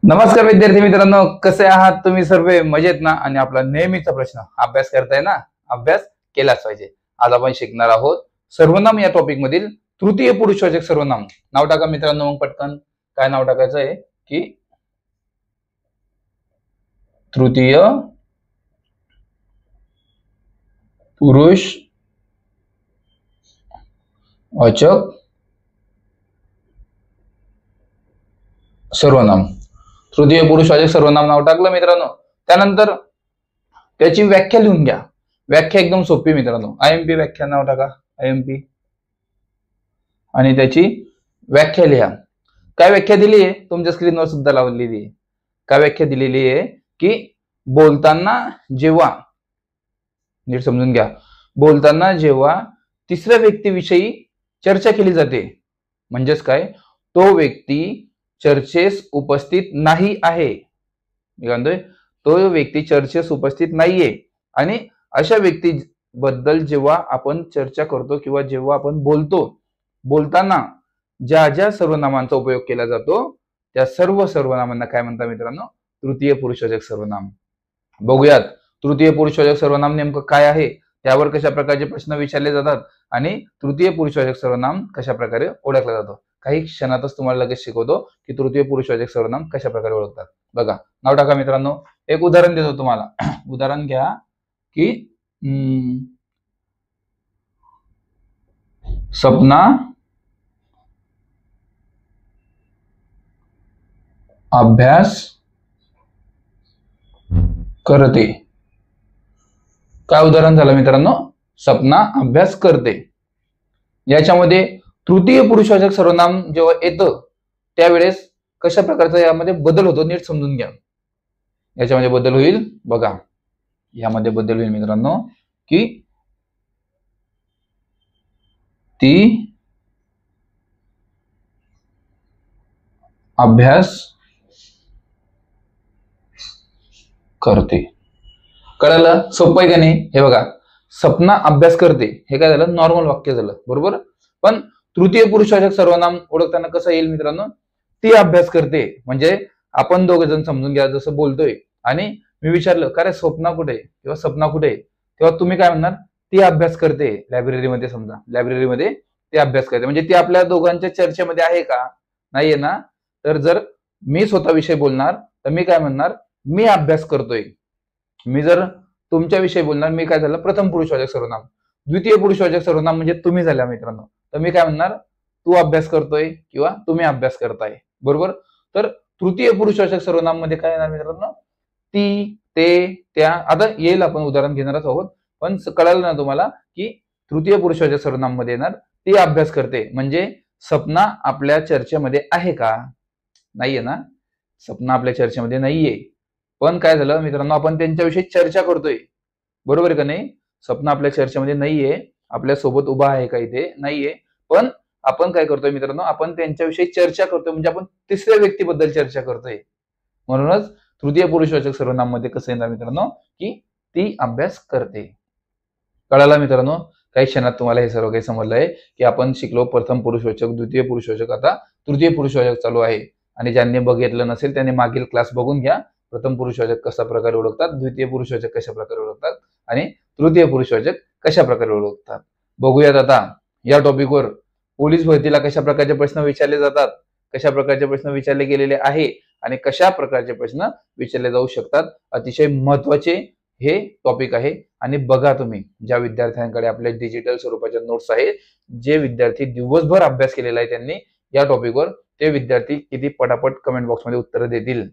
नमस्कार विद्यार्थी मित्रांनो, कसे आहात तुम्ही सर्व? मजेत ना? आणि आपला नेहमीचा प्रश्न, अभ्यास करताय ना? अभ्यास केलाच पाहिजे. आज आपण शिकणार आहोत सर्वनाम या टॉपिक मधील तृतीय पुरुषवाचक सर्वनाम. नाव टाका मित्रांनो मग पटकन. काय नाव टाकायचं आहे की तृतीय पुरुषवाचक सर्वनाम. तृतीय पुरुषवाचक सर्वनाम नाव टाकलं मित्रांनो. त्यानंतर त्याची व्याख्या लिहून घ्या. व्याख्या एकदम सोपी मित्रांनो. आयएमपी व्याख्या नाव टाका. आयएमपी आणि त्याची व्याख्या लिहा. काय व्याख्या दिली आहे? तुमच्या स्क्रीनवर सुद्धा लावलेली आहे. काय व्याख्या दिलेली आहे की बोलताना जेव्हा, नीट समजून घ्या, बोलताना जेव्हा तिसऱ्या व्यक्तीविषयी चर्चा केली जाते, म्हणजेच काय, तो व्यक्ती चर्चेस उपस्थित नाही आहे. मी म्हणतोय तो व्यक्ती चर्चेस उपस्थित नाहीये आणि अशा व्यक्तीबद्दल जेव्हा आपण चर्चा करतो किंवा जेव्हा आपण बोलतो, बोलताना ज्या ज्या सर्वनामांचा उपयोग केला जातो त्या सर्व सर्वनामांना काय म्हणतात मित्रांनो? तृतीय पुरुषवाचक सर्वनाम. बघूयात तृतीय पुरुषवाचक सर्वनाम नेमकं काय आहे, त्यावर कशा प्रकारचे प्रश्न विचारले जातात आणि तृतीय पुरुषवाचक सर्वनाम कशा प्रकारे ओळखला जातो. काही क्षणातच तुम्हाला लगेच शिकवतो की तृतीय पुरुषवाचक सर्वनाम कशा प्रकारे ओळखतात. बघा, नाव टाका मित्रांनो. एक उदाहरण देतो तुम्हाला. उदाहरण घ्या की सपना अभ्यास करते. काय उदाहरण झालं मित्रांनो? सपना अभ्यास करते. याच्यामध्ये तृतीय पुरुषवाचक सर्वनाम जेव्हा येतं त्यावेळेस कशा प्रकारचा यामध्ये बदल होतो नीट समजून घ्या. याच्यामध्ये बदल होईल. बघा, यामध्ये बदल होईल मित्रांनो की ती अभ्यास करते. कळालं? सोपं आहे का नाही? हे बघा, सपना अभ्यास करते हे काय झालं? नॉर्मल वाक्य झालं, बरोबर. पण तृतीय पुरुषवाचक सर्वनाम ओळखताना कसं येईल मित्रांनो? ती अभ्यास करते. म्हणजे आपण दोघे जण समजून घ्या, जसं बोलतोय आणि मी विचारलं का रे स्वप्ना कुठे किंवा सपना कुठे, तेव्हा तुम्ही काय म्हणणार? ती अभ्यास करते लायब्ररीमध्ये. समजा लायब्ररीमध्ये ती अभ्यास करते, म्हणजे ती आपल्या दोघांच्या चर्चेमध्ये आहे का? नाहीये ना? तर जर मी स्वतःविषयी बोलणार तर मी काय म्हणणार? मी अभ्यास करतोय. मी जर तुमच्याविषयी बोलणार, मी काय झालं? प्रथम पुरुषवाचक सर्वनाम. द्वितीय पुरुषवाचक सर्वनाम म्हणजे तुम्ही झाल्या मित्रांनो. तर मी काय म्हणणार? तू अभ्यास करतोय किंवा तुम्ही अभ्यास करताय, बरोबर. तर तृतीय पुरुषवाचक सर्वनाम मध्ये काय येणार मित्रांनो? ती, ते, त्या. आता येईल, आपण उदाहरण घेणारच आहोत, पण कळालं ना तुम्हाला की तृतीय पुरुषवाचक सर्वनाम मध्ये येणार ती अभ्यास करते. म्हणजे सपना आपल्या चर्चेमध्ये आहे का? नाहीये ना? सपना आपल्या चर्चेमध्ये नाहीये. पण काय झालं मित्रांनो? आपण त्यांच्याविषयी चर्चा करतोय, बरोबर आहे का नाही? सपना आपल्या चर्चेमध्ये नाहीये, आपल्या सोबत उभा आहे का? इथे नाहीये. पण आपण काय करतोय मित्रांनो? आपण त्यांच्याविषयी चर्चा करतोय, म्हणजे आपण तिसऱ्या व्यक्तीबद्दल चर्चा करतोय. म्हणूनच तृतीय पुरुषवाचक सर्वनाम मध्ये कसं येणार मित्रांनो? की ती अभ्यास करते. कळाला मित्रांनो? काही क्षणात तुम्हाला हे सर्व काही समजलंय की आपण शिकलो प्रथम पुरुषवाचक, द्वितीय पुरुषवाचक, आता तृतीय पुरुषवाचक चालू आहे. आणि ज्यांनी बघितलं नसेल त्यांनी मागील क्लास बघून घ्या. प्रथम पुरुषवाचक कशा प्रकारे ओळखतात, द्वितीय पुरुषवाचक कशा प्रकारे ओळखतात आणि तृतीय पुरुषवाचक कशा प्रकारे ओळखतात. बघूयात आता या टॉपिकवर पोलीस भरतीला कशा प्रकारचे प्रश्न विचारले जातात, कशा प्रकारचे प्रश्न विचारले गेलेले आहे आणि कशा प्रकारचे प्रश्न विचारले जाऊ शकतात. अतिशय महत्वाचे हे टॉपिक आहे. आणि बघा, तुम्ही ज्या विद्यार्थ्यांकडे आपल्या डिजिटल स्वरूपाच्या नोट्स आहेत, जे विद्यार्थी दिवसभर अभ्यास केलेला आहे त्यांनी या टॉपिकवर, ते विद्यार्थी किती पटापट कमेंट बॉक्समध्ये उत्तर देतील.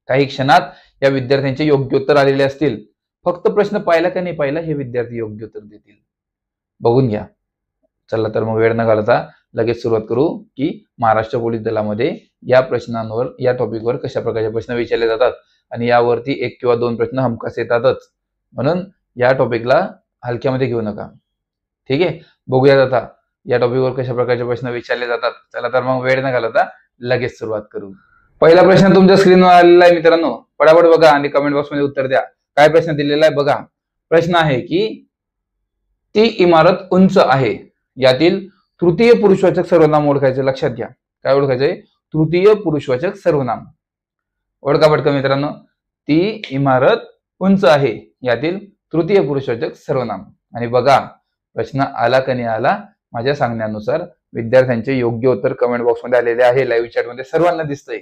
काही क्षणात या विद्यार्थ्यांचे योग्य उत्तर आलेले असतील. फक्त प्रश्न पाहिला का नाही पाहिला हे विद्यार्थी योग्य उत्तर देतील. बघून घ्या. चला तर मग वेळ न घालवता लगेच सुरुवात करू की महाराष्ट्र पोलीस दलामध्ये या प्रश्नांवर, या टॉपिकवर कशा प्रकारचे प्रश्न विचारले जातात. आणि यावरती एक किंवा दोन प्रश्न हमखास येतातच, म्हणून या टॉपिकला हलक्यामध्ये घेऊ नका. ठीक आहे? बघूयात आता या टॉपिकवर कशा प्रकारचे प्रश्न विचारले जातात. चला तर मग वेळ न घालवता लगेच सुरुवात करू. पहिला प्रश्न तुमच्या स्क्रीनवर आलेला आहे मित्रांनो. पटापट बघा आणि कमेंट बॉक्स मध्ये उत्तर द्या. काय प्रश्न दिलेला आहे बघा. प्रश्न आहे की ती इमारत उंच आहे. यातील तृतीय पुरुषवाचक सर्वनाम ओळखायचे. लक्षात घ्या, काय ओळखायचंय? तृतीय पुरुषवाचक सर्वनाम. ओळखा पटकन मित्रांनो. ती इमारत उंच आहे यातील तृतीय पुरुषवाचक सर्वनाम. आणि बघा प्रश्न आला का नाही आला, माझ्या सांगण्यानुसार विद्यार्थ्यांचे योग्य उत्तर कमेंट बॉक्स मध्ये आलेले आहे, लाईव्ह चॅट मध्ये सर्वांना दिसतंय.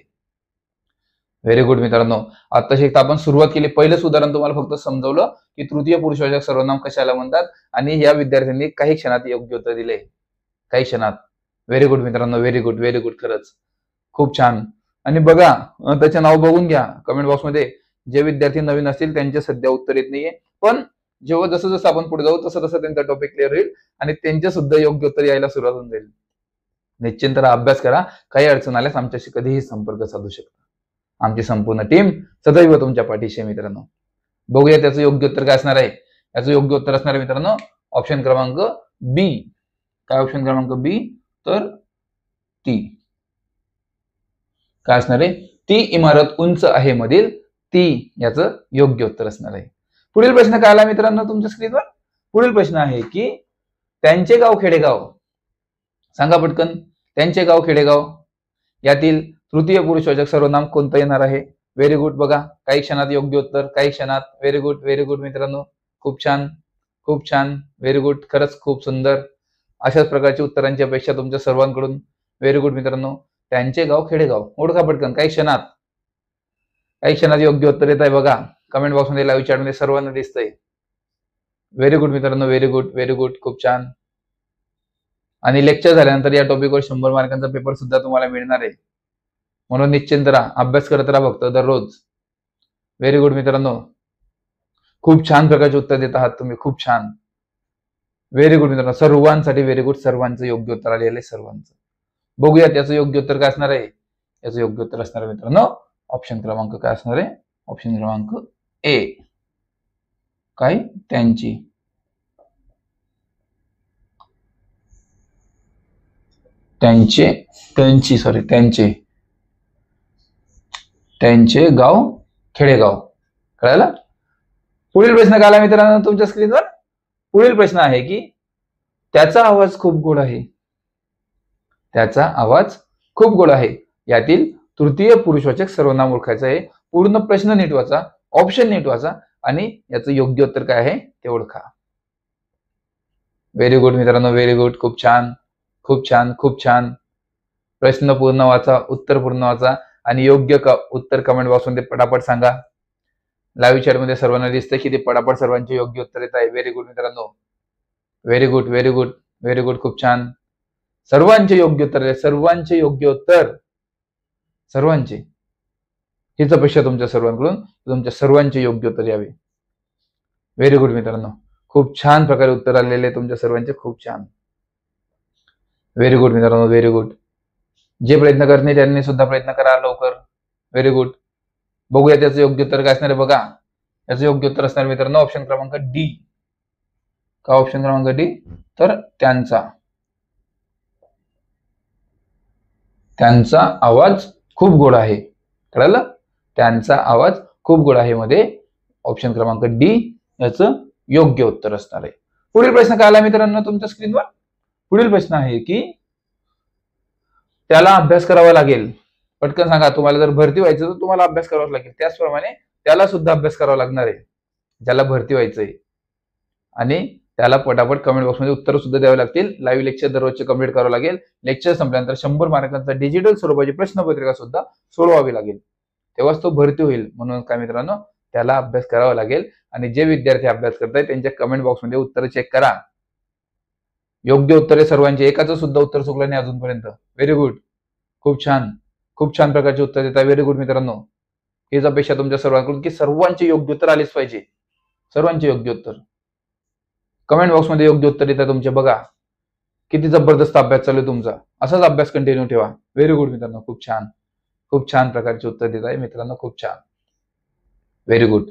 व्हेरी गुड मित्रांनो. आताशी आपण सुरुवात केली. पहिलंच उदाहरण तुम्हाला फक्त समजवलं की तृतीय पुरुषवाचक सर्वनाम कशाला म्हणतात, आणि या विद्यार्थ्यांनी काही क्षणात योग्य उत्तर दिले, काही क्षणात. व्हेरी गुड मित्रांनो, व्हेरी गुड, व्हेरी गुड, खरंच खूप छान. आणि बघा त्याचे नाव बघून घ्या कमेंट बॉक्स मध्ये. जे विद्यार्थी नवीन असतील त्यांचे सध्या उत्तर येत नाहीये, पण जेव्हा जसं जसं आपण पुढे जाऊ तसं तसं त्यांचा टॉपिक क्लिअर होईल आणि त्यांचे सुद्धा योग्य उत्तर यायला सुरुवात होऊन जाईल. निश्चिंत अभ्यास करा. काही अडचण आल्यास आमच्याशी कधीही संपर्क साधू शकता. आमची संपूर्ण टीम सदैव तुमच्या पाठीशी आहे मित्रांनो. बघूया त्याचं योग्य उत्तर काय असणार आहे. याचं योग्य उत्तर असणार आहे मित्रांनो ऑप्शन क्रमांक बी. काय ऑप्शन क्रमांक बी, तर ती. काय असणार आहे, ती इमारत उंच आहे मधील ती याचं योग्य उत्तर असणार आहे. पुढील प्रश्न काय आला मित्रांनो तुमच्या स्क्रीनवर. पुढील प्रश्न आहे की त्यांचे गाव खेडेगाव. सांगा पटकन. त्यांचे गाव खेडेगाव यातील तृतीय पुरुषवाचक सर्वनाम कोणतं येणार आहे. Very good. बघा काही क्षणात योग्य उत्तर, काही क्षणात. व्हेरी गुड, व्हेरी गुड मित्रांनो, खूप छान, खूप छान, व्हेरी गुड, खरंच खूप सुंदर. अशाच प्रकारची उत्तरांची अपेक्षा तुमच्या सर्वांकडून. व्हेरी गुड मित्रांनो. त्यांचे गाव खेडेगाव ओळखा पटकन. काही क्षणात, काही क्षणात योग्य उत्तर येत आहे. बघा कमेंट बॉक्स मध्ये, लाईव्ह चॅट मध्ये सर्वांना दिसतंय. व्हेरी गुड मित्रांनो, व्हेरी गुड, व्हेरी गुड, खूप छान. आणि लेक्चर झाल्यानंतर या टॉपिकवर 100 मार्कांचा पेपर सुद्धा तुम्हाला मिळणार आहे, म्हणून निश्चिंत राहा, अभ्यास करत राहा फक्त दररोज. व्हेरी गुड मित्रांनो, खूप छान प्रकारचे उत्तर देत आहात तुम्ही, खूप छान. व्हेरी गुड मित्रांनो, सर्वांसाठी व्हेरी गुड. सर्वांचं योग्य उत्तर आलेलं आहे, सर्वांचं. बघूया त्याचं योग्य उत्तर काय असणार आहे. याचं योग्य उत्तर असणार आहे मित्रांनो ऑप्शन क्रमांक काय असणार आहे, ऑप्शन क्रमांक ए. काय, त्यांची. त्यांचे, त्यांची, सॉरी त्यांचे, त्यांचे गाव खेडेगाव. कळालं. पुढील प्रश्न काय आला मित्रांनो तुमच्या स्क्रीनवर. पुढील प्रश्न आहे की त्याचा आवाज खूप गोड आहे. त्याचा आवाज खूप गोड आहे यातील तृतीय पुरुषवाचक सर्वनाम ओळखायचं आहे. पूर्ण प्रश्न नीट वाचा, ऑप्शन नीट वाचा आणि याचं योग्य उत्तर काय आहे ते ओळखा. व्हेरी गुड मित्रांनो, व्हेरी गुड, खूप छान, खूप छान, खूप छान. प्रश्न पूर्ण वाचा, उत्तर पूर्ण वाचा आणि योग्य उत्तर कमेंट बॉक्स मध्ये पटापट सांगा. लाईव्ह चॅट मध्ये सर्वांना दिसतंय की ते पटापट सर्वांचे योग्य उत्तर येत आहे. व्हेरी गुड मित्रांनो, very good, very good, very good, खूप छान. सर्वांचे योग्य उत्तर, सर्वांचे योग्य उत्तर, सर्वांचे. हीच अपेक्षा तुमच्या सर्वांकडून, तुमच्या सर्वांचे योग्य उत्तर यावे. व्हेरी गुड मित्रांनो, खूप छान प्रकारे उत्तर आलेले तुमच्या सर्वांचे, खूप छान. व्हेरी गुड मित्रांनो, व्हेरी गुड. जे प्रयत्न करत नाही त्यांनी सुद्धा प्रयत्न करा लवकर. Very good. बघूया त्याचं योग्य उत्तर काय असणार आहे. बघा याचं योग्य उत्तर असणार मित्रांनो ऑप्शन क्रमांक डी. का ऑप्शन क्रमांक डी, तर त्यांचा. त्यांचा आवाज खूप गोड आहे. कळलं. त्यांचा आवाज खूप गोड आहे मध्ये ऑप्शन क्रमांक डी याचं योग्य उत्तर असणार आहे. पुढील प्रश्न काय आला मित्रांनो तुमच्या स्क्रीनवर. पुढील प्रश्न आहे की त्याला अभ्यास करावा लागेल. पटकन सांगा. तुम्हाला जर भरती व्हायचं तर तुम्हाला अभ्यास करावा लागेल, त्याचप्रमाणे त्याला सुद्धा अभ्यास करावा लागणार आहे ज्याला भरती व्हायचंय. आणि त्याला पटापट कमेंट बॉक्समध्ये उत्तर सुद्धा द्यावे लागतील. लाईव्ह लेक्चर दररोजचे कंप्लीट करावं लागेल. लेक्चर संपल्यानंतर 100 मार्कांचा डिजिटल स्वरूपाची प्रश्नपत्रिका सुद्धा सोडवावी लागेल, तेव्हाच तो भरती होईल. म्हणून काय मित्रांनो त्याला अभ्यास करावा लागेल. आणि जे विद्यार्थी अभ्यास करतायत त्यांच्या कमेंट बॉक्समध्ये उत्तर चेक करा. योग्य उत्तरे सर्वांचे, एकाचं सुद्धा उत्तर चुकलं नाही अजूनपर्यंत. व्हेरी गुड, खूप छान, खूप छान प्रकारचे उत्तर देतात. व्हेरी गुड मित्रांनो. हीच अपेक्षा तुमच्या सर्वांकडून की सर्वांचे योग्य उत्तर आलेच पाहिजे. सर्वांचे योग्य उत्तर कमेंट बॉक्समध्ये योग्य उत्तर येतात तुमचे. बघा किती जबरदस्त अभ्यास चालू आहे तुमचा. असाच अभ्यास कंटिन्यू ठेवा. व्हेरी गुड मित्रांनो, खूप छान, खूप छान प्रकारचे उत्तर देत आहे मित्रांनो, खूप छान. Very good.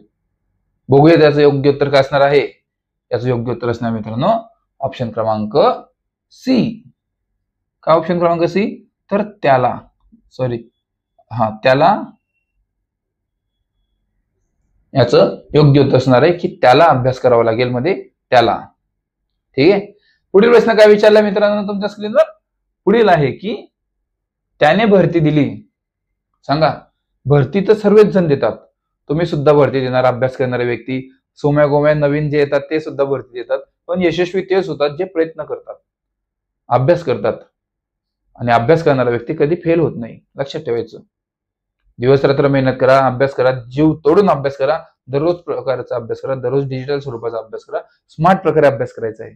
बघूया त्याचं योग्य उत्तर काय असणार आहे. याचं योग्य उत्तर असणार मित्रांनो ऑप्शन क्रमांक सी. का ऑप्शन क्रमांक सी, तर त्याला, सॉरी हा त्याला, याचं योग्य उत्तर असणार आहे की त्याला अभ्यास करावा लागेल मध्ये त्याला. ठीक आहे. पुढील प्रश्न काय विचारला मित्रांनो तुमच्या स्क्रीनवर. पुढील आहे की त्याने भरती दिली. सांगा भरती तर सर्वच जण देतात, तुम्ही सुद्धा भरती देणार, अभ्यास करणारे व्यक्ती सोम्या गोम्या नवीन जे येतात ते सुद्धा भरती देतात, पण यशस्वी तेच होतात जे प्रयत्न करतात, अभ्यास करतात. आणि अभ्यास करणारा व्यक्ती कधी फेल होत नाही, लक्षात ठेवायचं. दिवस रात्र मेहनत करा, अभ्यास करा, जीव तोडून अभ्यास करा, दररोज प्रकारचा अभ्यास करा, दररोज डिजिटल स्वरूपाचा अभ्यास करा, स्मार्ट प्रकारे अभ्यास करायचा आहे.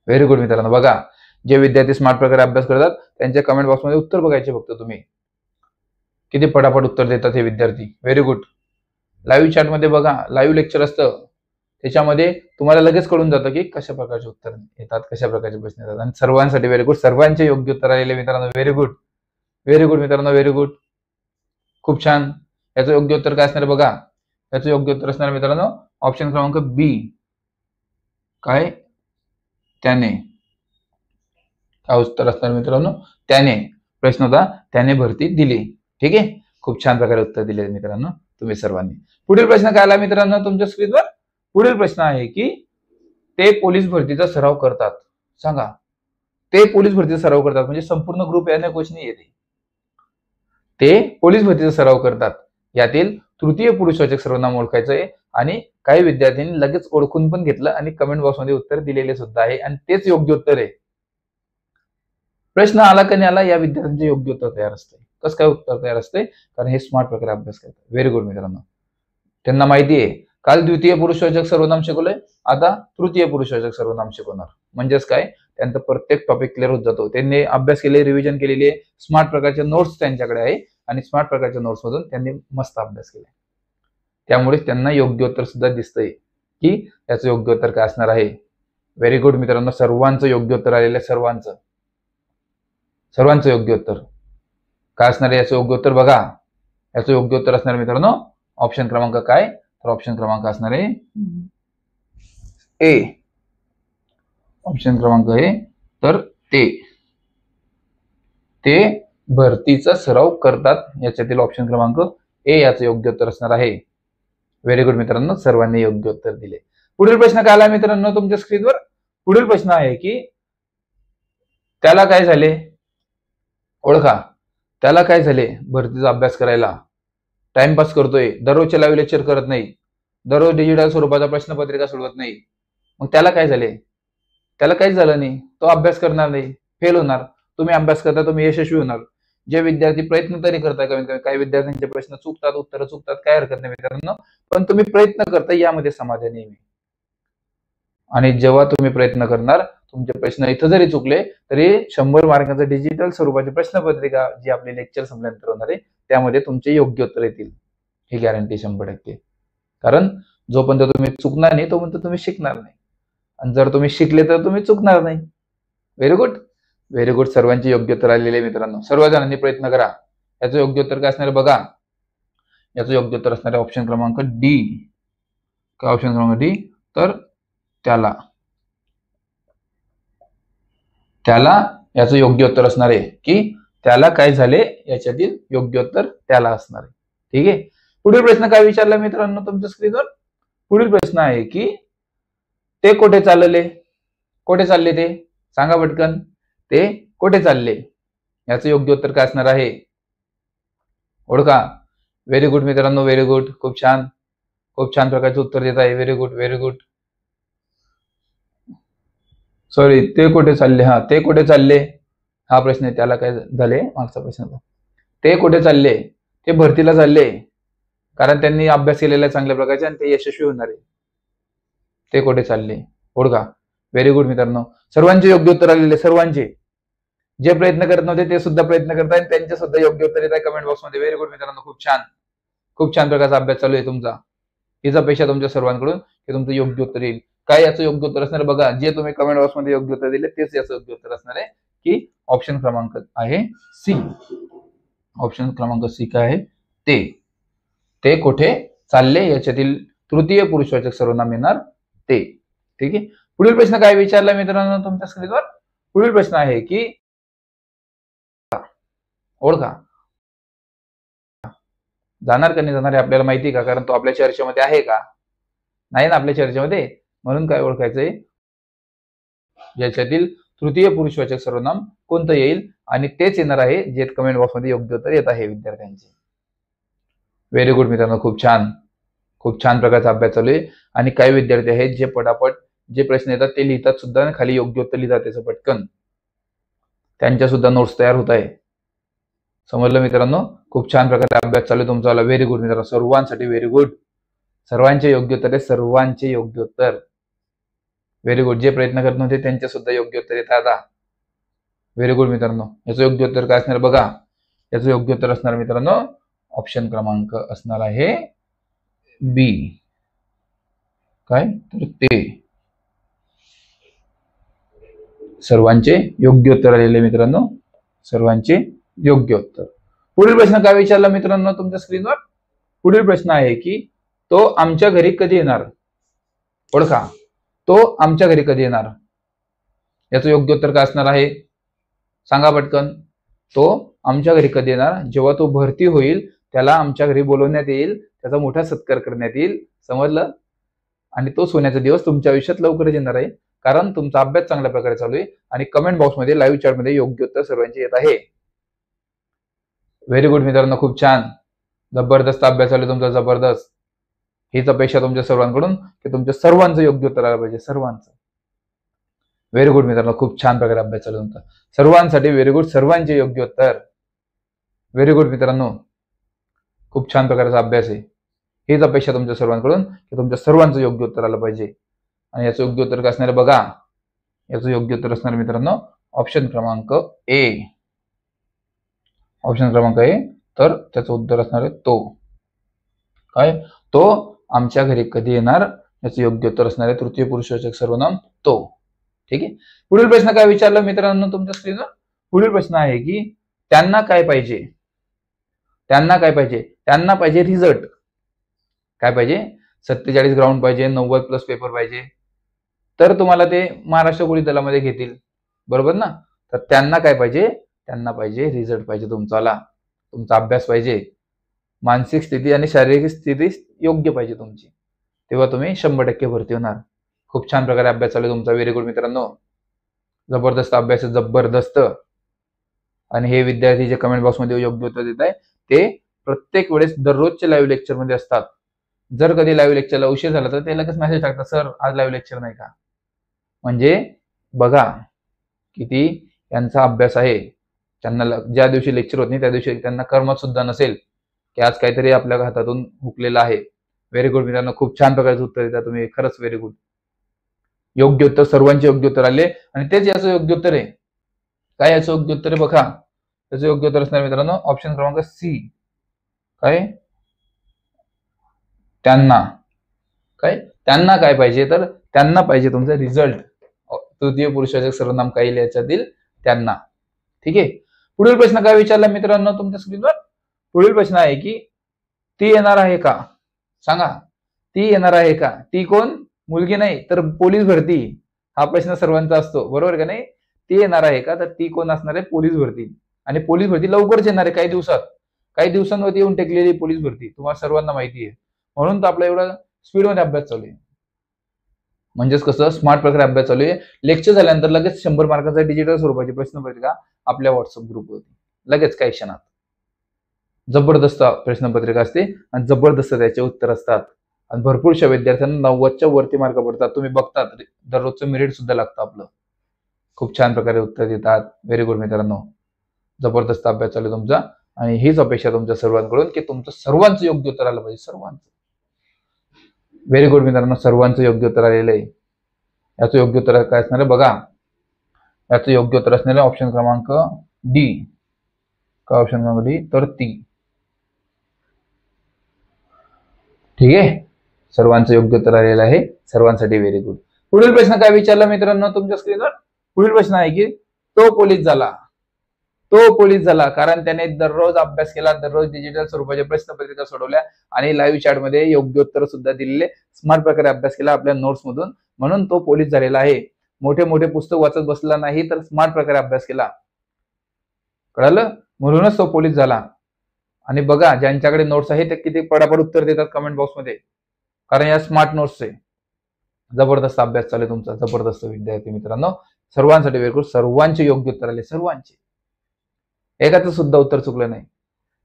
व्हेरी गुड मित्रांनो. बघा, जे विद्यार्थी स्मार्ट प्रकारे अभ्यास करतात त्यांच्या कमेंट बॉक्समध्ये उत्तर बघायचे फक्त तुम्ही, किती पटापट उत्तर देतात हे विद्यार्थी. Very good. लाईव्ह चॅटमध्ये बघा, लाईव्ह लेक्चर असतं, त्याच्यामध्ये तुम्हाला लगेच कळून जातं की कशा प्रकारचे उत्तर येतात, कशा प्रकारचे प्रश्न येतात. आणि सर्वांसाठी व्हेरी गुड, सर्वांचे योग्य उत्तर आलेले मित्रांनो. व्हेरी गुड, व्हेरी गुड मित्रांनो, व्हेरी गुड, खूप छान. याचं योग्य उत्तर काय असणार बघा, याचं योग्य उत्तर असणार मित्रांनो ऑप्शन क्रमांक बी, काय त्याने. काय उत्तर असणार मित्रांनो, त्याने. प्रश्न होता त्याने भरती दिली. ठीक आहे, खूप छान प्रकारे उत्तर दिले मित्रांनो तुम्ही सर्वांनी. पुढील प्रश्न काय आला मित्रांनो तुमच्या स्क्रीनवर. पुढील प्रश्न आहे की ते पोलीस भरतीचा सराव करतात. सांगा, ते पोलीस भरतीचा सराव करतात म्हणजे संपूर्ण ग्रुप याने क्वेश्चन येते. ते पोलीस भरतीचा सराव करतात, यातील तृतीय पुरुषवाचक सर्वनाम ओळखायचं आहे. आणि काही विद्यार्थ्यांनी लगेच ओळखून पण घेतलं आणि कमेंट बॉक्समध्ये उत्तर दिलेले सुद्धा आहे, आणि तेच योग्य उत्तर आहे. प्रश्न आला का नाही आला, या विद्यार्थ्यांचे योग्य उत्तर तयार असते. कसं काय उत्तर तयार असते, कारण हे स्मार्ट प्रकारे अभ्यास करतात. व्हेरी गुड मित्रांनो. त्यांना माहिती आहे काल द्वितीय पुरुषवाचक सर्वनाम शिकवलंय, आता तृतीय पुरुषवाचक सर्वनाम शिकवणार. म्हणजेच काय, त्यांचा प्रत्येक टॉपिक क्लिअर होत जातो. त्यांनी अभ्यास केले, रिव्हिजन केलेली आहे, स्मार्ट प्रकारचे नोट्स त्यांच्याकडे आहे, आणि स्मार्ट प्रकारच्या नोट्स मधून त्यांनी मस्त अभ्यास केला. त्यामुळे त्यांना योग्य उत्तर सुद्धा दिसतंय की याचं योग्य उत्तर काय असणार आहे. व्हेरी गुड मित्रांनो, सर्वांचं योग्य उत्तर आलेलं आहे. सर्वांचं योग्य उत्तर काय असणार आहे, याचं योग्य उत्तर बघा. याचं योग्य उत्तर असणार मित्रांनो ऑप्शन क्रमांक काय, तर ऑप्शन क्रमांक असणार आहे ए. ऑप्शन क्रमांक ए, तर ते भरतीचा सराव करतात, याच्यातील ऑप्शन क्रमांक ए याचं योग्य उत्तर असणार आहे. व्हेरी गुड मित्रांनो, सर्वांनी योग्य उत्तर दिले. पुढील प्रश्न काय आला मित्रांनो तुमच्या स्क्रीनवर. पुढील प्रश्न आहे की त्याला काय झाले, ओळखा. त्याला काय झाले भरतीचा अभ्यास करायला, टाइमपास करतोय, दररोजचे लाईव्ह लेक्चर करत नाही, दररोज डिजिटल स्वरूपाचा प्रश्नपत्रिका सोडवत नाही. मग त्याला काय झाले, त्याला काहीच झालं नाही, तो अभ्यास करणार नाही, फेल होणार. तुम्ही अभ्यास करता, तुम्ही यशस्वी होणार. जे विद्यार्थी प्रयत्न तरी करताय, कमीत कमी काही विद्यार्थ्यांचे प्रश्न चुकतात, उत्तर चुकतात, काय हरकत नाही मित्रांनो, पण तुम्ही प्रयत्न करता, यामध्ये समाधान नेहमी. आणि जेव्हा तुम्ही प्रयत्न करणार, तुमचे प्रश्न इथं जरी चुकले तरी 100 मार्कांचं डिजिटल स्वरूपाची प्रश्नपत्रिका जी आपली लेक्चर संपल्यानंतर होणार आहे, त्यामध्ये तुमचे योग्य उत्तर येतील, ही गॅरंटी 100%. कारण जोपर्यंत तुम्ही चुकणार नाही तोपर्यंत तुम्ही शिकणार नाही, आणि जर तुम्ही शिकले तर तुम्ही चुकणार नाही. Very good, very good. सर्वांचे योग्य उत्तर आलेले मित्रांनो, सर्वजणांनी प्रयत्न करा. याचं योग्य उत्तर काय असणार बघा, याचं योग्य उत्तर असणार आहे ऑप्शन क्रमांक डी. काय ऑप्शन क्रमांक डी, तर त्याला याचं योग्य उत्तर असणार आहे की त्याला काय झाले, याच्यातील योग्य उत्तर त्याला असणार आहे. ठीक आहे. पुढील प्रश्न काय विचारला मित्रांनो तुमच्या स्क्रीनवर. पुढील प्रश्न आहे की ते कुठे चालले, कुठे चालले ते सांगा पटकन, ते कुठे चालले, याचं योग्य उत्तर काय असणार आहे, ओळखा. व्हेरी गुड मित्रांनो, व्हेरी गुड, खूप छान, खूप छान प्रकारचे उत्तर देत आहे. Very good, very good. Sorry, ते कुठे चालले, हा ते कुठे चालले हा प्रश्न आहे. त्याला काय झाले, मागचा प्रश्न होता. ते कुठे चालले, ते भरतीला चालले, कारण त्यांनी अभ्यास केलेला आहे चांगल्या प्रकारचे आणि ते यशस्वी होणार आहे. ते कुठे चालले, ओळखा. व्हेरी गुड मित्रांनो, सर्वांचे योग्य उत्तर आलेले, सर्वांचे. जे प्रयत्न करत नव्हते ते सुद्धा प्रयत्न करताय, त्यांचे सुद्धा योग्य उत्तर येत आहे कमेंट बॉक्समध्ये. व्हेरी गुड मित्रांनो, खूप छान, खूप छान प्रकारचा अभ्यास चालू आहे तुमचा. हीच अपेक्षा तुमच्या सर्वांकडून की तुमचं योग्य उत्तर येईल. काय याचं योग्य उत्तर असणार बघा, जे तुम्ही कमेंट बॉक्समध्ये योग्य उत्तर दिले तेच याचं योग्य उत्तर असणार आहे की ऑप्शन क्रमांक आहे सी. ऑप्शन क्रमांक सी काय आहे, ते कुठे चालले, याच्यातील तृतीय पुरुषवाचक सर्वनाम येणार ते. ठीक आहे. पुढील प्रश्न काय विचारला मित्रांनो तुमच्या स्क्रीनवर. पुढील प्रश्न आहे की ओळखा. जाणार का नाही जाणार हे आपल्याला माहिती का, कारण तो आपल्या चर्चेमध्ये आहे का, नाही ना आपल्या चर्चेमध्ये. म्हणून काय ओळखायचंय, याच्यातील तृतीय पुरुषवाचक सर्वनाम कोणतं येईल, आणि तेच येणार आहे जे कमेंट बॉक्समध्ये योग्य उत्तर येत आहे विद्यार्थ्यांचे. व्हेरी गुड मित्रांनो, खूप छान प्रकारचा अभ्यास चालू आहे. आणि काही विद्यार्थी आहेत जे पटापट जे प्रश्न येतात ते लिहितात सुद्धा आणि खाली योग्य उत्तर लिहितात त्याचं पटकन, त्यांच्या सुद्धा नोट्स तयार होत आहे. समजलं मित्रांनो, खूप छान प्रकारे अभ्यास चालू आहे तुमचा. व्हेरी गुड मित्रांनो, सर्वांसाठी व्हेरी गुड. सर्वांचे योग्य उत्तर आहे, सर्वांचे योग्य उत्तर. Very good. जे प्रयत्न करत नव्हते त्यांचे सुद्धा योग्य उत्तर येत आता. व्हेरी गुड मित्रांनो. याचं योग्य उत्तर काय असणार बघा. याचं योग्य उत्तर असणार मित्रांनो ऑप्शन क्रमांक असणार आहे बी. काय तर ते सर्वांचे योग्य उत्तर आलेले मित्रांनो, सर्वांचे योग्य उत्तर. पुढील प्रश्न काय विचारला मित्रांनो तुमच्या स्क्रीनवर. पुढील प्रश्न आहे की तो आमच्या घरी कधी येणार. ओळखा, तो आमच्या घरी कधी येणार. याचं योग्य उत्तर काय असणार आहे सांगा पटकन. तो आमच्या घरी कधी येणार. जेव्हा तो भरती होईल त्याला आमच्या घरी बोलवण्यात येईल, त्याचा मोठा सत्कार करण्यात येईल. समजलं. आणि तो सोन्याचा दिवस तुमच्या आयुष्यात लवकरच येणार आहे, कारण तुमचा अभ्यास चांगल्या प्रकारे चालू आहे आणि कमेंट बॉक्समध्ये लाईव्ह चॅटमध्ये योग्य उत्तर सर्वांचे येत आहे. व्हेरी गुड मित्रांनो, खूप छान. जबरदस्त अभ्यास चालू आहे तुमचा, जबरदस्त. हीच अपेक्षा तुमच्या सर्वांकडून की तुमच्या सर्वांचं योग्य उत्तर आलं पाहिजे, सर्वांचं. व्हेरी गुड मित्रांनो, खूप छान प्रकारे अभ्यास चालू तुमचा. सर्वांसाठी व्हेरी गुड, सर्वांचे योग्य उत्तर. व्हेरी गुड मित्रांनो, खूप छान प्रकारचा अभ्यास आहे. हीच अपेक्षा तुमच्या सर्वांकडून की तुमच्या सर्वांचं योग्य उत्तर आलं पाहिजे. आणि याचं योग्य उत्तर काय असणार बघा. याचं योग्य उत्तर असणार मित्रांनो ऑप्शन क्रमांक ए. ऑप्शन क्रमांक ए. तर त्याचं उत्तर असणार आहे तो. काय तो आमच्या घरी कधी येणार. याचं योग्य उत्तर असणार आहे तृतीय पुरुषवाचक सर्वनाम तो. ठीक आहे. पुढील प्रश्न काय विचारला मित्रांनो तुमच्या स्क्रीनवर. पुढील प्रश्न आहे की त्यांना काय पाहिजे. त्यांना काय पाहिजे. त्यांना पाहिजे रिझल्ट. काय पाहिजे 47 ग्राउंड पाहिजे, 90+ पेपर पाहिजे, तर तुम्हाला ते महाराष्ट्र पोलीस दलामध्ये घेतील. बरोबर ना. तर त्यांना काय पाहिजे. त्यांना पाहिजे रिझल्ट पाहिजे तुमचाला. तुमचा अभ्यास पाहिजे, मानसिक स्थिती आणि शारीरिक स्थिती योग्य पाहिजे तुमची, तेव्हा तुम्ही 100% भरती होणार. खूप छान प्रकारे अभ्यास चालू तुमचा. व्हेरी गुड मित्रांनो, जबरदस्त अभ्यास आहे, जबरदस्त. आणि हे विद्यार्थी जे कमेंट बॉक्समध्ये योग्य उत्तर देत आहे ते प्रत्येक वेळेस दररोजच्या लाईव्ह लेक्चरमध्ये असतात. जर कधी लाईव्ह लेक्चरला उशीर झाला तर ते लगेच मेसेज टाकतात, सर आज लाईव्ह लेक्चर नाही का. म्हणजे बघा किती यांचा अभ्यास आहे. त्यांना ज्या दिवशी लेक्चर होत नाही त्या दिवशी त्यांना कर्मत सुद्धा नसेल की आज काहीतरी आपल्या हातातून हुकलेलं आहे. व्हेरी गुड मित्रांनो, खूप छान प्रकारचं उत्तर देता तुम्ही, खरंच व्हेरी गुड. योग्य उत्तर सर्वांचे योग्य उत्तर आले आणि तेच याचं योग्य उत्तर आहे. काय याचं योग्य उत्तर आहे बघा. त्याचं योग्य उत्तर असणार मित्रांनो ऑप्शन क्रमांक सी. काय त्यांना. काय त्यांना काय पाहिजे तर त्यांना पाहिजे तुमचा रिझल्ट. तृतीय पुरुषवाचक सर्वनाम काही याच्यातील त्यांना. ठीक आहे. पुढील प्रश्न काय विचारला मित्रांनो तुमच्या स्क्रीनवर. पुढील प्रश्न आहे की ती येणार आहे का. सांगा ती येणार आहे का. ती कोण. मुलगी नाही तर पोलीस भरती. हा प्रश्न सर्वांचा असतो, बरोबर का नाही. ती येणार आहे का तर ती कोण असणार आहे. पोलीस भरती. आणि पोलीस भरती लवकरच येणार आहे, काही दिवसात, काही दिवसांवरती येऊन टेकलेली पोलीस भरती तुम्हाला सर्वांना माहिती आहे. म्हणून तर आपला एवढा स्पीडमध्ये अभ्यास चालू आहे. म्हणजेच कसं स्मार्ट प्रकारे अभ्यास चालू आहे. लेक्चर झाल्यानंतर लगेच 100 मार्काचा डिजिटल स्वरूपाची प्रश्नपत्रिका आपल्या व्हॉट्सअप ग्रुपवरती लगेच काही क्षणात. जबरदस्त प्रश्नपत्रिका असते आणि जबरदस्त त्याचे उत्तर असतात आणि भरपूरशा विद्यार्थ्यांना 90च्या वरती मार्क पडतात. तुम्ही बघतात दररोजचं मेरिट सुद्धा लागतं आपलं. खूप छान प्रकारे उत्तर देतात. व्हेरी गुड मित्रांनो, जबरदस्त अभ्यास चालू तुमचा. आणि हीच अपेक्षा तुमच्या सर्वांकडून की तुमचं सर्वांचं योग्य उत्तर आलं पाहिजे, सर्वांचं. व्हेरी गुड मित्रांनो, सर्वांचं योग्य उत्तर आलेलं आहे. याचं योग्य उत्तर काय असणार आहे बघा. याचं योग्य उत्तर असणार आहे ऑप्शन क्रमांक डी. का ऑप्शन क्रमांक डी तर ती. ठीक आहे. सर्वांचं योग्य उत्तर आलेलं आहे, सर्वांसाठी व्हेरी गुड. पुढील प्रश्न काय विचारला मित्रांनो तुमच्या स्क्रीनवर. पुढील प्रश्न आहे की तो पोलीस झाला. तो पोलीस झाला कारण त्याने दररोज अभ्यास केला, दररोज डिजिटल स्वरूपाच्या प्रश्नपत्रिका सोडवल्या आणि लाईव्ह चॅटमध्ये योग्य उत्तर सुद्धा दिलेले, स्मार्ट प्रकारे अभ्यास केला आपल्या नोट्स मधून, म्हणून तो पोलीस झालेला आहे. मोठे मोठे पुस्तक वाचत बसला नाही तर स्मार्ट प्रकारे अभ्यास केला. कळालं. म्हणूनच तो पोलीस झाला. आणि बघा ज्यांच्याकडे नोट्स आहे ते किती पडापड उत्तर देतात कमेंट बॉक्समध्ये, कारण या स्मार्ट नोट्स आहे. जबरदस्त अभ्यास चालू आहे तुमचा, जबरदस्त विद्यार्थी मित्रांनो. सर्वांसाठी वेळ सर्वांचे योग्य उत्तर आले, सर्वांचे. एकाचं सुद्धा उत्तर चुकलं नाही.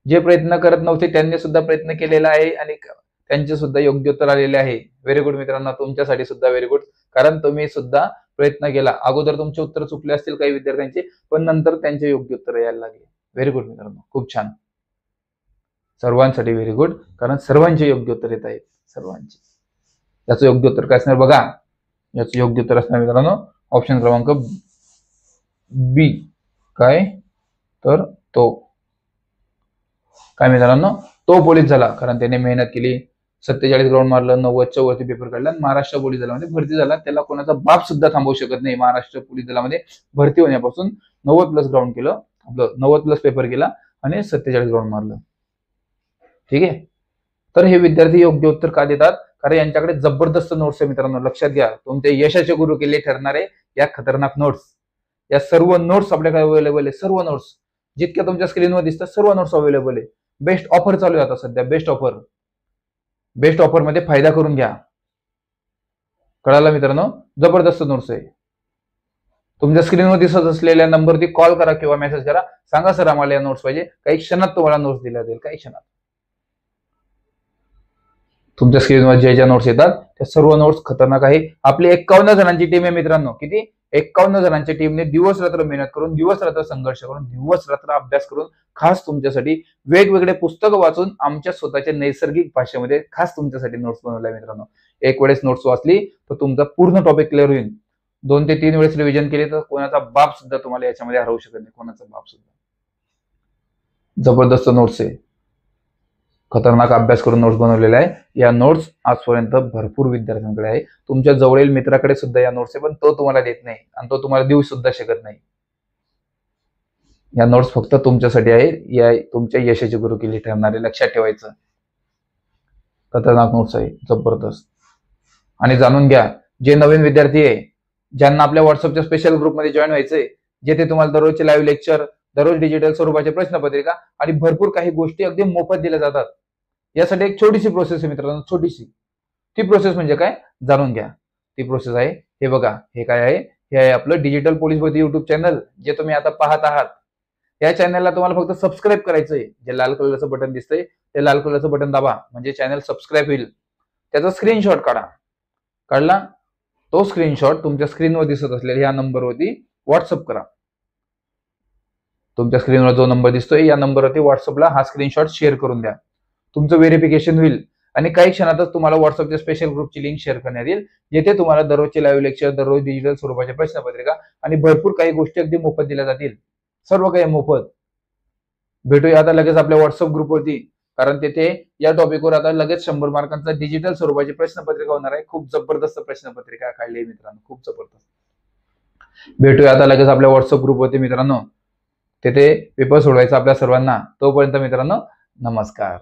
जे प्रयत्न करत नव्हते त्यांनी सुद्धा प्रयत्न केलेला आहे आणि त्यांचे सुद्धा योग्य उत्तर आलेले आहे. व्हेरी गुड मित्रांनो, तुमच्यासाठी सुद्धा व्हेरी गुड, कारण तुम्ही सुद्धा प्रयत्न केला. अगोदर तुमचे उत्तर चुकले असतील काही विद्यार्थ्यांचे, पण नंतर त्यांचे योग्य उत्तर यायला लागले. व्हेरी गुड मित्रांनो, खूप छान, सर्वांसाठी व्हेरी गुड, कारण सर्वांचे योग्य उत्तर येत आहेत, सर्वांचे. याचं योग्य उत्तर काय असणार बघा, याचं योग्य उत्तर असणार मित्रांनो ऑप्शन क्रमांक बी. काय तर तो, काय मित्रांनो, तो पोलीस झाला कारण त्याने मेहनत केली, 47 ग्राउंड मारलं, 90च्या वरती पेपर काढला, महाराष्ट्र पोलीस दलामध्ये भरती झाला. त्याला कोणाचा बाप सुद्धा थांबवू शकत नाही महाराष्ट्र पोलीस दलामध्ये भरती होण्यापासून. 90+ ग्राउंड केलं, आपलं 90+ पेपर केला आणि 47 ग्राउंड मारलं. ठीक आहे, तर हे विद्यार्थी योग्य उत्तर का देतात, कारण यांच्याकडे जबरदस्त नोट्स आहे मित्रांनो. लक्षात घ्या, तुमचे यशाचे गुरु केले ठरणारे या खतरनाक नोट्स, या सर्व नोट्स आपल्याकडे अवेलेबल आहे. सर्व नोट्स जितक्या तुमच्या स्क्रीनवर दिसतात सर्व नोट्स अवेलेबल आहे. बेस्ट ऑफर चालू आहे आता सध्या, बेस्ट ऑफर. बेस्ट ऑफर मध्ये फायदा करून घ्या. कळाला मित्रांनो, जबरदस्त नोट्स आहे. तुमच्या स्क्रीनवर दिसत असलेल्या नंबरवरती कॉल करा किंवा मेसेज करा, सांगा सर आम्हाला या नोट्स पाहिजे, काही क्षणात तुम्हाला नोट्स दिल्या जाईल, काही क्षणात. तुमच्या स्क्रीनवर ज्या नोट्स येतात त्या सर्व नोट्स खतरनाक आहे. आपली 51 जणांची टीम आहे मित्रांनो. किती? 51 जणांच्या टीमने दिवस रात्र मेहनत करून, दिवस रात्र संघर्ष करून, दिवस रात्र अभ्यास करून खास तुमच्यासाठी वेगवेगळे पुस्तकं वाचून आमच्या स्वतःच्या नैसर्गिक भाषेमध्ये खास तुमच्यासाठी नोट्स बनवल्या मित्रांनो. एक वेळेस नोट्स वाचली तर तुमचा पूर्ण टॉपिक क्लिअर होईल. 2 ते 3 वेळेस रिव्हिजन केली तर कोणाचा बाप सुद्धा तुम्हाला याच्यामध्ये हरवू शकत नाही, कोणाचा बाप सुद्धा. जबरदस्त नोट्स आहे, खतरनाक अभ्यास करून नोट्स बनवलेला आहे. या नोट्स आजपर्यंत भरपूर विद्यार्थ्यांकडे आहे. तुमच्या जवळील मित्राकडे सुद्धा या नोट्स आहे, पण तो तुम्हाला देत नाही आणि तो तुम्हाला देऊ सुद्धा शकत नाही. या नोट्स फक्त तुमच्यासाठी आहे, या तुमच्या यशाचे गुरु केले ठरणारे, लक्षात ठेवायचं. खतरनाक नोट्स आहे, जबरदस्त. आणि जाणून घ्या, जे नवीन विद्यार्थी आहे, ज्यांना आपल्या व्हॉट्सअपच्या स्पेशल ग्रुपमध्ये जॉईन व्हायचंय, जेथे तुम्हाला दररोजचे लाईव्ह लेक्चर, दररोज डिजिटल स्वरूपाचे प्रश्नपत्रिका आणि भरपूर काही गोष्टी अगदी मोफत दिल्या जातात. यासाठी एक छोटीशी प्रोसेस आहे मित्रांनो, छोटीशी. ती प्रोसेस म्हणजे काय, जाणून घ्या. ती प्रोसेस आहे, हे बघा, हे काय आहे, हे आहे आपलं डिजिटल पोलीस भरती युट्यूब चॅनल, जे तुम्ही आता पाहत आहात. या चॅनलला तुम्हाला फक्त सबस्क्राईब करायचंय. जे लाल कलरचं बटन दिसतंय ते लाल कलरचं बटन दाबा, म्हणजे चॅनल सबस्क्राईब होईल. त्याचा स्क्रीनशॉट काढा. काढला तो स्क्रीनशॉट तुमच्या स्क्रीनवर दिसत असलेल्या या नंबरवरती व्हॉट्सअप करा. तुमच्या स्क्रीनवर जो नंबर दिसतोय या नंबरवरती व्हॉट्सअपला हा स्क्रीनशॉट शेअर करून द्या. तुमचं व्हेरिफिकेशन होईल आणि काही क्षणातच तुम्हाला व्हॉट्सअपच्या स्पेशल ग्रुपची लिंक शेअर करण्यात येईल, जेथे तुम्हाला दररोजचे लाईव्ह लेक्चर, दररोज डिजिटल स्वरूपाच्या प्रश्नपत्रिका आणि भरपूर काही गोष्टी अगदी मोफत दिल्या जातील. सर्व काही मोफत. भेटूया आता लगेच आपल्या व्हॉट्सअप ग्रुपवरती, कारण तेथे या टॉपिकवर आता लगेच 100 मार्कांचा डिजिटल स्वरूपाची प्रश्नपत्रिका होणार आहे. खूप जबरदस्त प्रश्नपत्रिका काढली आहे मित्रांनो, खूप जबरदस्त. भेटूया आता लगेच आपल्या व्हॉट्सअप ग्रुपवरती मित्रांनो. तेथे पेपर सोडवायचा आपल्या सर्वांना. तोपर्यंत मित्रांनो, नमस्कार.